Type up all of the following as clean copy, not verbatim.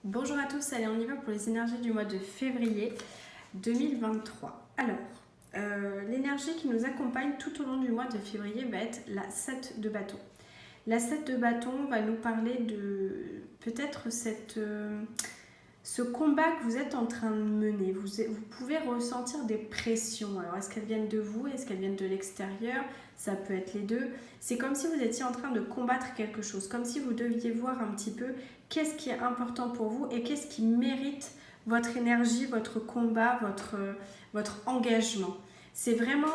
Bonjour à tous, allez on y va pour les énergies du mois de février 2023. Alors, l'énergie qui nous accompagne tout au long du mois de février va être la 7 de bâton. La 7 de bâton va nous parler de peut-être ce combat que vous êtes en train de mener. Vous pouvez ressentir des pressions. Alors, est-ce qu'elles viennent de vous? Est-ce qu'elles viennent de l'extérieur? Ça peut être les deux. C'est comme si vous étiez en train de combattre quelque chose, comme si vous deviez voir un petit peu qu'est-ce qui est important pour vous et qu'est-ce qui mérite votre énergie, votre combat, votre engagement. C'est vraiment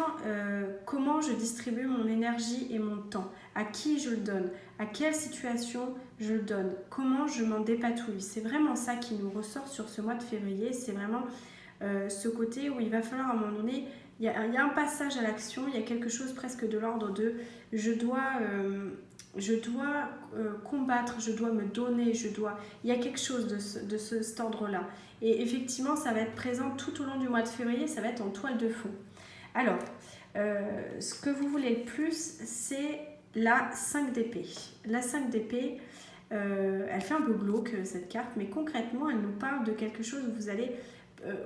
comment je distribue mon énergie et mon temps, à qui je le donne, à quelle situation je le donne, comment je m'en dépatouille. C'est vraiment ça qui nous ressort sur ce mois de février. C'est vraiment ce côté où il va falloir à un moment donné, il y a un passage à l'action, il y a quelque chose presque de l'ordre de je dois combattre, je dois me donner, il y a quelque chose de cet ordre-là. Et effectivement, ça va être présent tout au long du mois de février, ça va être en toile de fond. Alors, ce que vous voulez le plus, c'est la 5 d'épée. La 5 d'épée, elle fait un peu glauque cette carte, mais concrètement, elle nous parle de quelque chose où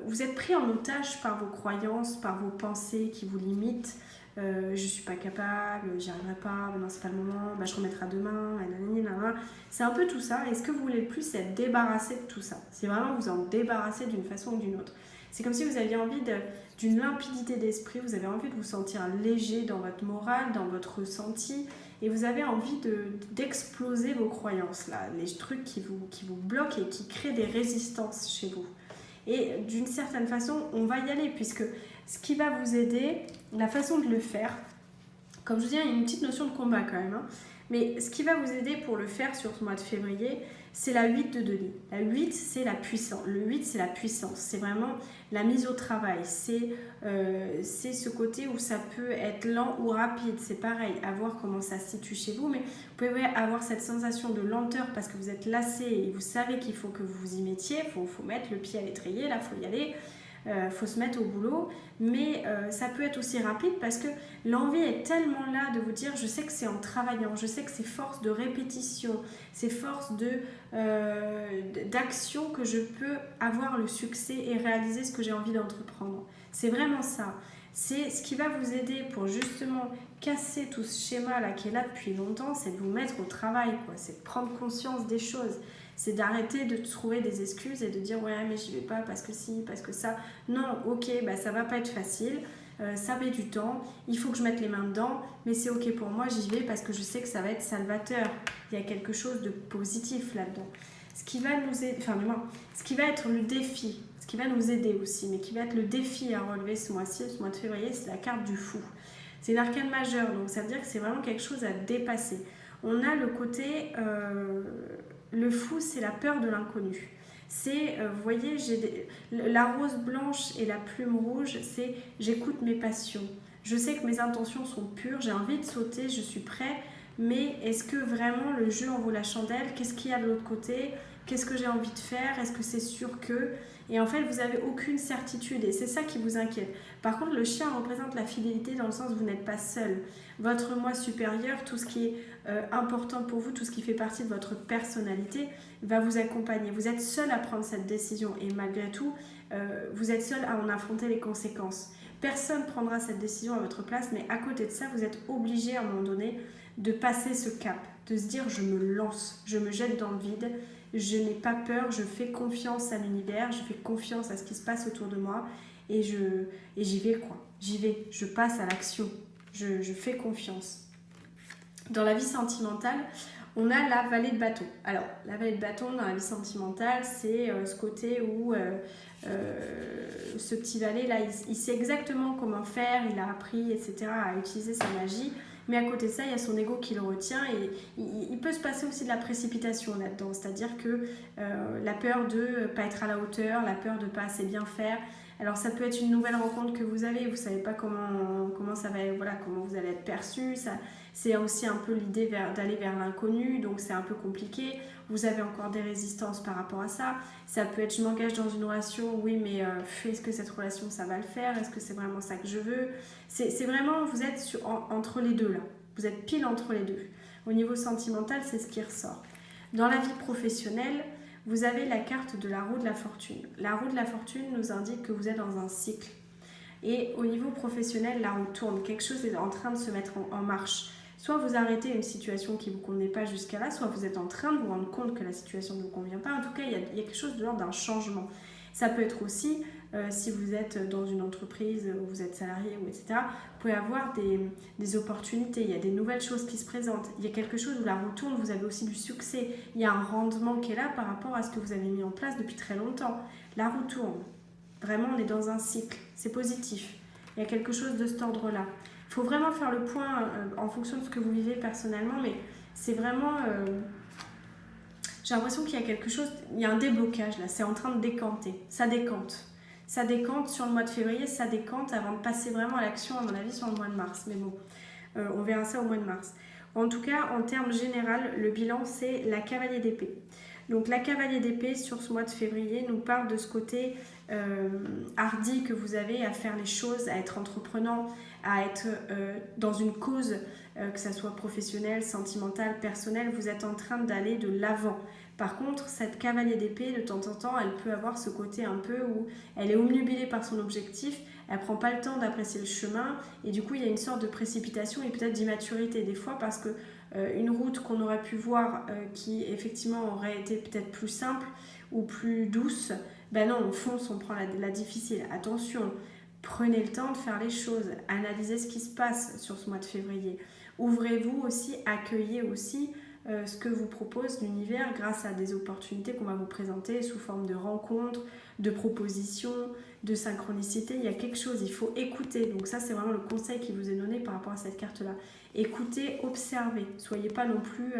vous êtes pris en otage par vos croyances, par vos pensées qui vous limitent. Je suis pas capable, j'y arriverai pas, non c'est pas le moment, je remettrai demain, nanana. C'est un peu tout ça. Et ce que vous voulez le plus, c'est être débarrassé de tout ça. C'est vraiment vous en débarrasser d'une façon ou d'une autre. C'est comme si vous aviez envie d'une limpidité d'esprit, vous avez envie de vous sentir léger dans votre morale, dans votre ressenti, et vous avez envie d'exploser vos croyances, là, les trucs qui vous bloquent et qui créent des résistances chez vous. Et d'une certaine façon, on va y aller, puisque ce qui va vous aider, la façon de le faire, comme je vous dis, il y a une petite notion de combat quand même, hein, mais ce qui va vous aider pour le faire sur ce mois de février, c'est la 8 de denier. La 8, c'est la puissance. Le 8, c'est la puissance. C'est vraiment la mise au travail. C'est ce côté où ça peut être lent ou rapide. C'est pareil, à voir comment ça se situe chez vous. Mais vous pouvez avoir cette sensation de lenteur parce que vous êtes lassé et vous savez qu'il faut que vous vous y mettiez. Il faut mettre le pied à l'étrier, là, il faut y aller. Faut se mettre au boulot, mais ça peut être aussi rapide parce que l'envie est tellement là de vous dire je sais que c'est en travaillant, je sais que c'est force de répétition, c'est force d'action que je peux avoir le succès et réaliser ce que j'ai envie d'entreprendre. C'est vraiment ça. C'est ce qui va vous aider pour justement casser tout ce schéma là qui est là depuis longtemps, c'est de vous mettre au travail, quoi. C'est de prendre conscience des choses. C'est d'arrêter de trouver des excuses et de dire ouais mais j'y vais pas parce que si, parce que ça. Non, ok, ça va pas être facile, ça met du temps, il faut que je mette les mains dedans, mais c'est ok pour moi, j'y vais parce que je sais que ça va être salvateur. Il y a quelque chose de positif là-dedans. Ce qui va nous aider, ce qui va être le défi, ce qui va nous aider aussi, mais qui va être le défi à relever ce mois-ci, ce mois de février, c'est la carte du fou. C'est une arcane majeure, donc ça veut dire que c'est vraiment quelque chose à dépasser. On a le côté... le fou, c'est la peur de l'inconnu. C'est, vous voyez, la rose blanche et la plume rouge, c'est j'écoute mes passions. Je sais que mes intentions sont pures, j'ai envie de sauter, je suis prêt, mais est-ce que vraiment le jeu en vaut la chandelle? Qu'est-ce qu'il y a de l'autre côté? Qu'est-ce que j'ai envie de faire? Est-ce que c'est sûr que... Et en fait, vous n'avez aucune certitude et c'est ça qui vous inquiète. Par contre, le chien représente la fidélité dans le sens où vous n'êtes pas seul. Votre moi supérieur, tout ce qui est important pour vous, tout ce qui fait partie de votre personnalité, va vous accompagner. Vous êtes seul à prendre cette décision et malgré tout, vous êtes seul à en affronter les conséquences. Personne ne prendra cette décision à votre place, mais à côté de ça, vous êtes obligé à un moment donné de passer ce cap, de se dire je me lance, je me jette dans le vide, je n'ai pas peur, je fais confiance à l'univers, je fais confiance à ce qui se passe autour de moi et j'y vais quoi. J'y vais, je passe à l'action, je fais confiance. Dans la vie sentimentale, on a la vallée de bâton. Alors, la vallée de bâton dans la vie sentimentale, c'est ce côté où ce petit valet là, il sait exactement comment faire, il a appris, etc., à utiliser sa magie. Mais à côté de ça, il y a son ego qui le retient et il peut se passer aussi de la précipitation là-dedans. C'est-à-dire que la peur de ne pas être à la hauteur, la peur de ne pas assez bien faire. Alors ça peut être une nouvelle rencontre que vous avez, vous ne savez pas comment ça va, voilà, comment vous allez être perçu. C'est aussi un peu l'idée d'aller vers l'inconnu, donc c'est un peu compliqué. Vous avez encore des résistances par rapport à ça. Ça peut être je m'engage dans une relation, oui mais est-ce que cette relation ça va le faire? Est-ce que c'est vraiment ça que je veux? C'est vraiment, vous êtes entre les deux là. Vous êtes pile entre les deux. Au niveau sentimental, c'est ce qui ressort. Dans la vie professionnelle, vous avez la carte de la roue de la fortune. La roue de la fortune nous indique que vous êtes dans un cycle. Et au niveau professionnel, la roue tourne, quelque chose est en train de se mettre en marche. Soit vous arrêtez une situation qui ne vous convenait pas jusqu'à là, soit vous êtes en train de vous rendre compte que la situation ne vous convient pas. En tout cas, il y a quelque chose de l'ordre d'un changement. Ça peut être aussi, si vous êtes dans une entreprise où vous êtes salarié, ou etc., vous pouvez avoir des opportunités, il y a des nouvelles choses qui se présentent. Il y a quelque chose où la roue tourne, vous avez aussi du succès. Il y a un rendement qui est là par rapport à ce que vous avez mis en place depuis très longtemps. La roue tourne. Vraiment, on est dans un cycle. C'est positif. Il y a quelque chose de cet ordre-là. Il faut vraiment faire le point en fonction de ce que vous vivez personnellement, mais c'est vraiment... j'ai l'impression qu'il y a quelque chose, il y a un déblocage là, c'est en train de décanter. Ça décante. Ça décante sur le mois de février, ça décante avant de passer vraiment à l'action, à mon avis, sur le mois de mars. Mais bon, on verra ça au mois de mars. En tout cas, en termes généraux, le bilan, c'est la cavalier d'épée. Donc la cavalier d'épée sur ce mois de février nous parle de ce côté hardi que vous avez à faire les choses, à être entreprenant, à être dans une cause, que ça soit professionnelle, sentimentale, personnelle, vous êtes en train d'aller de l'avant. Par contre, cette cavalier d'épée, de temps en temps, elle peut avoir ce côté un peu où elle est obnubilée par son objectif, elle ne prend pas le temps d'apprécier le chemin, et du coup, il y a une sorte de précipitation et peut-être d'immaturité des fois, parce que une route qu'on aurait pu voir qui effectivement aurait été peut-être plus simple ou plus douce, ben non, on fonce, on prend la difficile. Attention, prenez le temps de faire les choses, analysez ce qui se passe sur ce mois de février. Ouvrez-vous aussi, accueillez aussi ce que vous propose l'univers grâce à des opportunités qu'on va vous présenter sous forme de rencontres, de propositions, de synchronicité. Il y a quelque chose, il faut écouter. Donc ça, c'est vraiment le conseil qui vous est donné par rapport à cette carte-là. Écoutez, observez. Soyez pas non plus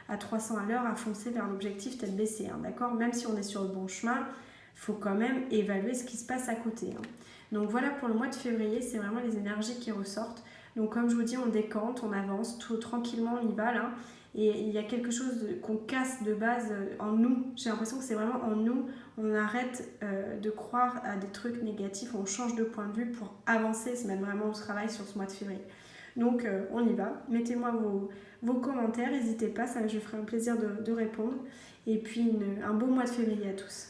à 300 à l'heure à foncer vers l'objectif tête baissée, hein, d'accord ? Même si on est sur le bon chemin, il faut quand même évaluer ce qui se passe à côté. Hein. Donc voilà pour le mois de février, c'est vraiment les énergies qui ressortent. Donc comme je vous dis, on décante, on avance, tout tranquillement, on y va là. Et il y a quelque chose qu'on casse de base en nous. J'ai l'impression que c'est vraiment en nous. On arrête de croire à des trucs négatifs, on change de point de vue pour avancer, se mettre vraiment au travail sur ce mois de février. Donc on y va. Mettez-moi vos commentaires, n'hésitez pas, ça, je ferai un plaisir de répondre. Et puis un bon mois de février à tous.